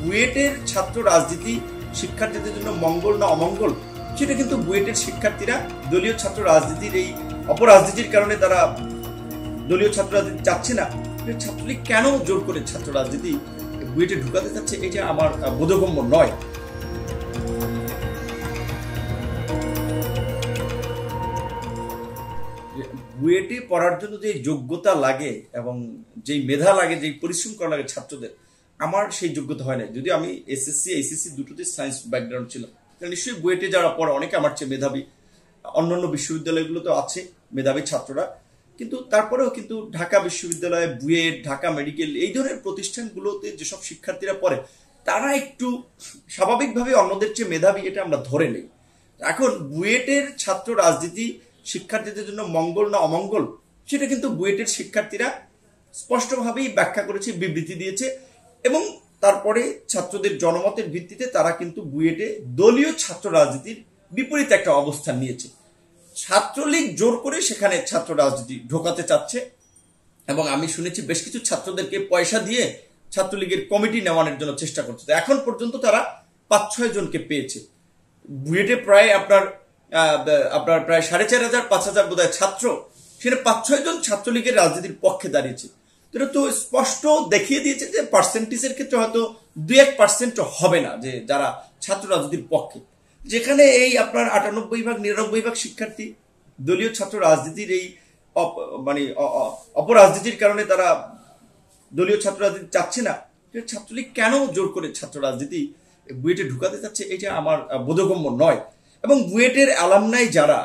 বুয়েটের ছাত্র রাজনীতি শিক্ষার্থীদের জন্য মঙ্গল না অমঙ্গল, সেটা কিন্তু বুয়েটের শিক্ষার্থীরা দলীয় ছাত্র রাজনীতির এই অপরাজনীতির কারণে তারা দলীয় ছাত্র রাজনীতি চাচ্ছে না। ছাত্রলীগ কেন জোর করে ছাত্র রাজনীতি বুয়েটে ঢুকাতে চাচ্ছে, এটা আমার বোধগম্য নয়। বুয়েটে পড়ার জন্য যে যোগ্যতা লাগে এবং যেই মেধা লাগে, যেই পরিশ্রম করা লাগে ছাত্রদের, আমার সেই যোগ্যতা হয় না। যদি আমি এসএসসি এইচএসসি দুটোতে সায়েন্স ব্যাকগ্রাউন্ড ছিল, নিশ্চয়ই বুয়েটে যারা পড়ে অনেকে আমার চেয়ে মেধাবী, অন্যান্য বিশ্ববিদ্যালয়গুলোতে আছে মেধাবী ছাত্ররা, কিন্তু তারপরেও কিন্তু ঢাকা বিশ্ববিদ্যালয়, বুয়েট, ঢাকা মেডিকেল এই ধরনের প্রতিষ্ঠানগুলোতে যেসব শিক্ষার্থীরা পড়ে তারা একটু স্বাভাবিকভাবে অন্যদের চেয়ে মেধাবী, এটা আমরা ধরে নেই। এখন বুয়েটের ছাত্র রাজনীতি শিক্ষার্থীদের জন্য মঙ্গল না অমঙ্গল, সেটা কিন্তু বুয়েটের শিক্ষার্থীরা স্পষ্টভাবেই ব্যাখ্যা করেছে, বিবৃতি দিয়েছে এবং তারপরে ছাত্রদের জনমতের ভিত্তিতে তারা কিন্তু বুয়েটে দলীয় ছাত্র রাজনীতির বিপরীত একটা অবস্থান নিয়েছে। ছাত্রলীগ জোর করে সেখানে ছাত্র রাজনীতি ঢোকাতে চাচ্ছে এবং আমি শুনেছি বেশ কিছু ছাত্রদেরকে পয়সা দিয়ে ছাত্রলীগের কমিটি নেওয়ানোর জন্য চেষ্টা করছে। এখন পর্যন্ত তারা 5-6 জনকে পেয়েছে। বুয়েটে প্রায় আপনার প্রায় 4500-5000 বোধহয় ছাত্র, সেখানে 5-6 জন ছাত্রলীগের রাজনীতির পক্ষে দাঁড়িয়েছে। এটা তো স্পষ্ট দেখিয়ে দিয়েছে যে পার্সেন্টেজের ক্ষেত্রে হয়তো 2-1% হবে না যে যারা ছাত্র রাজনীতির পক্ষে, যেখানে এই আপনার 98-99% শিক্ষার্থী দলীয় ছাত্র রাজনীতির এই অপরাজনীতির কারণে তারা দলীয় ছাত্র রাজনীতি চাচ্ছে না। ছাত্রলীগ কেন জোর করে ছাত্র রাজনীতি বুয়েটে ঢুকাতে চাচ্ছে, এটা আমার বোধগম্য নয়। এবং বুয়েটের অ্যালামনাই যারা,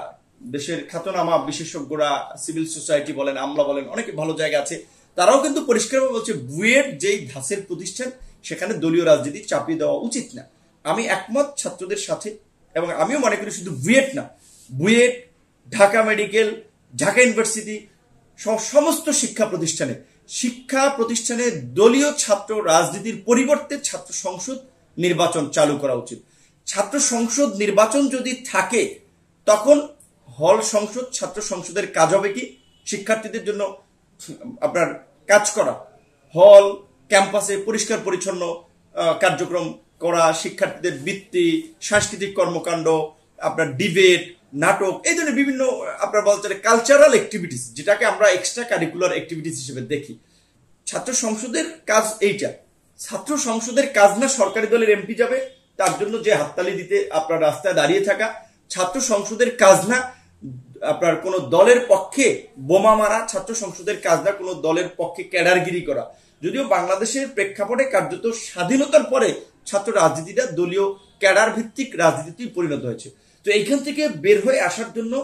দেশের খ্যাতনামা বিশেষজ্ঞরা, সিভিল সোসাইটি বলেন, আমলা বলেন, অনেক ভালো জায়গা আছে, তারাও কিন্তু পরিষ্কারভাবে বলছে বুয়েট যেই ধাঁচের প্রতিষ্ঠান সেখানে দলীয় রাজনীতি চাপিয়ে দেওয়া উচিত না। আমি একমত ছাত্রদের সাথে এবং আমিও মনে করি শুধু বুয়েট না, বুয়েট, ঢাকা মেডিকেল, ঢাকা ইউনিভার্সিটি সমস্ত শিক্ষা প্রতিষ্ঠানে দলীয় ছাত্র রাজনীতির পরিবর্তে ছাত্র সংসদ নির্বাচন চালু করা উচিত। ছাত্র সংসদ নির্বাচন যদি থাকে তখন হল সংসদ, ছাত্র সংসদের কাজ হবে কি শিক্ষার্থীদের জন্য আপনার কাজ করা, হল ক্যাম্পাসে পরিষ্কার পরিচ্ছন্ন কার্যক্রম করা, শিক্ষার্থীদের বৃত্তি, সাংস্কৃতিক কর্মকাণ্ড, আপনার ডিবেট, নাটক, এই ধরনের বিভিন্ন আপনার বলতে কালচারাল অ্যাক্টিভিটিস, যেটাকে আমরা এক্সট্রা কারিকুলার অ্যাক্টিভিটিস হিসেবে দেখি। ছাত্র সংসদের কাজ এইটা। ছাত্র সংসদের কাজ না সরকারি দলের এমপি যাবে তার জন্য যে হাততালি দিতে আপনার রাস্তায় দাঁড়িয়ে থাকা, ছাত্র সংসদের কাজ না আপনার কোন দলের পক্ষে বোমা মারা, ছাত্র সংসদের কাজ না কোন দলের পক্ষে ক্যাডারগিরি করা। যদিও বাংলাদেশের প্রেক্ষাপটে কার্যত স্বাধীনতার পরে ছাত্র রাজনীতিটা দলীয় ক্যাডার ভিত্তিক রাজনীতিতে পরিণত হয়েছে। তো এইখান থেকে বের হয়ে আসার জন্য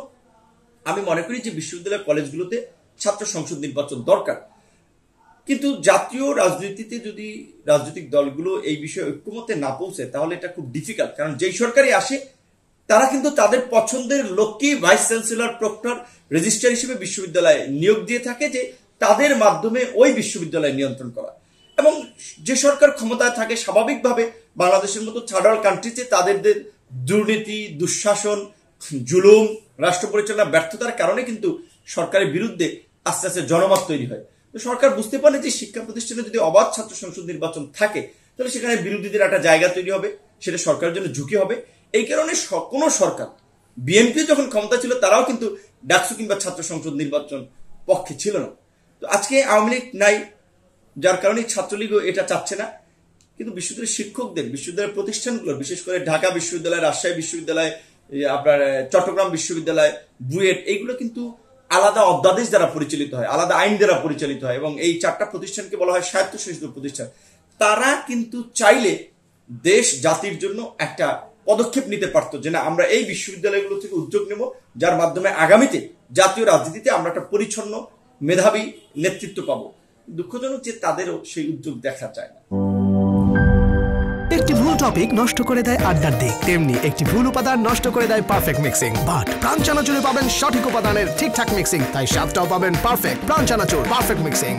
আমি মনে করি যে বিশ্ববিদ্যালয় কলেজগুলোতে ছাত্র সংসদ নির্বাচন দরকার। কিন্তু জাতীয় রাজনীতিতে যদি রাজনৈতিক দলগুলো এই বিষয়ে ঐক্যমতে না পৌঁছে তাহলে এটা খুব ডিফিকাল্ট। কারণ যেই সরকারই আসে তারা কিন্তু তাদের পছন্দের লোককেই ভাইস চ্যান্সেলর, প্রক্টর, রেজিস্ট্রার হিসেবে বিশ্ববিদ্যালয়ে নিয়োগ দিয়ে থাকে যে তাদের মাধ্যমে ওই বিশ্ববিদ্যালয় নিয়ন্ত্রণ করা। এবং যে সরকার ক্ষমতায় থাকে স্বাভাবিকভাবে বাংলাদেশের মতো থার্ড ওয়ার্ল্ড কান্ট্রিতে তাদের দুর্নীতি, দুঃশাসন, জুলুম, রাষ্ট্র পরিচালনার ব্যর্থতার কারণে কিন্তু সরকারের বিরুদ্ধে আস্তে আস্তে জনমত তৈরি হয়। তো সরকার বুঝতে পারে যে শিক্ষা প্রতিষ্ঠানে যদি অবাধ ছাত্র সংসদ নির্বাচন থাকে তাহলে সেখানে বিরোধীদের একটা জায়গা তৈরি হবে, সেটা সরকারের জন্য ঝুঁকি হবে। এই কারণে কোন সরকার, বিএনপি যখন ক্ষমতা ছিল তারাও কিন্তু ডাকসু কিংবা ছাত্র সংসদ নির্বাচন পক্ষে ছিল না। তো আজকে আওয়ামী লীগ নাই, যার কারণে ছাত্রলীগও এটা চাচ্ছে না। কিন্তু বিশ্ববিদ্যালয়ের শিক্ষকদের, বিশ্ববিদ্যালয়ের প্রতিষ্ঠানগুলো, বিশেষ করে ঢাকা বিশ্ববিদ্যালয়, রাজশাহী বিশ্ববিদ্যালয়, আপনার চট্টগ্রাম বিশ্ববিদ্যালয়, বুয়েট, এইগুলো কিন্তু আলাদা অধ্যাদেশ দ্বারা পরিচালিত হয়, আলাদা আইন দ্বারা পরিচালিত হয় এবং এই 4টা প্রতিষ্ঠানকে বলা হয় স্বায়ত্তশাসিত প্রতিষ্ঠান। তারা কিন্তু চাইলে দেশ জাতির জন্য একটা পদক্ষেপ নিতে পারতো যে না, আমরা এই বিশ্ববিদ্যালয়গুলো থেকে উদ্যোগ নেব যার মাধ্যমে আগামীতে জাতীয় রাজনীতিতে আমরা একটা পরিচ্ছন্ন মেধাবী নেতৃত্ব পাবো। দুঃখজনক যে তাদেরও সেই উদ্যোগ দেখা যায় না। একটি ভুল টপিক নষ্ট করে দেয় আড্ডার দিক, তেমনি একটি ভুল উপাদান নষ্ট করে দেয় পারফেক্ট মিক্সিং। বাট প্রাণ চানাচুরে পাবেন সঠিক উপাদানের ঠিকঠাক মিক্সিং, তাই স্বাদটাও পাবেন পারফেক্ট। প্রাণ চানাচুর, পারফেক্ট মিক্সিং।